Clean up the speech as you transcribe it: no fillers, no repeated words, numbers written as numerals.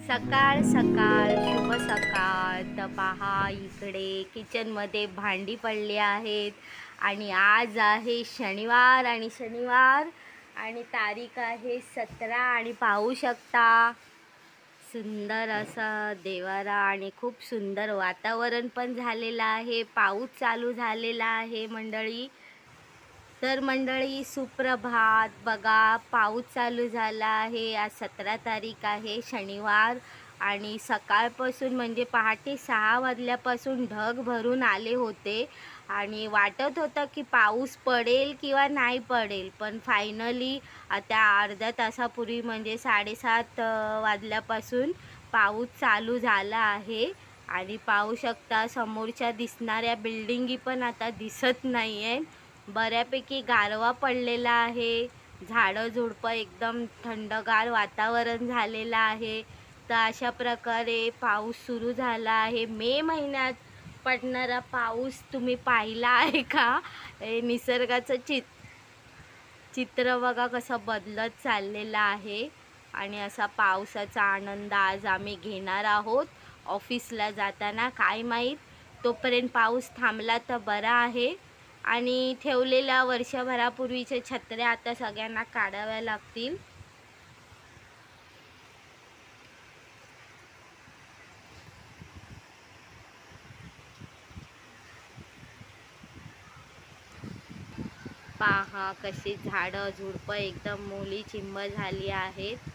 सकाळ सकाळ शुभ सकाळ. तर पहा इकडे किचनमध्ये भांडी पडली आहेत आणि आज आहे शनिवार आणि तारीख आहे 17 आणि पाहू शकता सुंदर असा देवारा आणि खूप सुंदर वातावरण पण झालेलं आहे. पाऊस चालू झालेला आहे मंडळी. तर मंडळी सुप्रभात. बघा पाऊस चालू झाला आहे. आज 17 तारीख आहे शनिवार आणि सकाळपासून म्हणजे पहाटे 6 वाजल्यापासून ढग भरून आले होते आणि वाटत होतं की पाऊस पडेल किंवा नाही पडेल, पण फायनली आता अर्ध्या तासापूर्वी म्हणजे 7:30 वाजल्यापासून पाऊस चालू झाला आहे. आणि पाहू शकता समोरच्या दिसणाऱ्या बिल्डिंगी पण आता दिसत नाही आहे. बऱ्यापैकी गारवा पडलेला आहे. झाडं झुडपं एकदम थंडगार वातावरण झालेलं आहे. तर अशा प्रकारे पाऊस सुरू झाला आहे. मे महिन्यात पडणारा पाऊस तुम्ही पाहिला आहे का? निसर्गाचं चित्र बघा कसं बदलत चाललेलं आहे. आणि असा पावसाचा आनंद आज आम्ही घेणार आहोत ऑफिसला जाताना. काय माहीत तोपर्यंत पाऊस थांबला तर बरा आहे. आणि ठेवलेल्या वर्षभरापूर्वीच्या छत्र्या आता सगळ्यांना काढाव्या लागतील. पहा कशी झाडं झुडपं एकदम मोली चिंब झाली आहेत.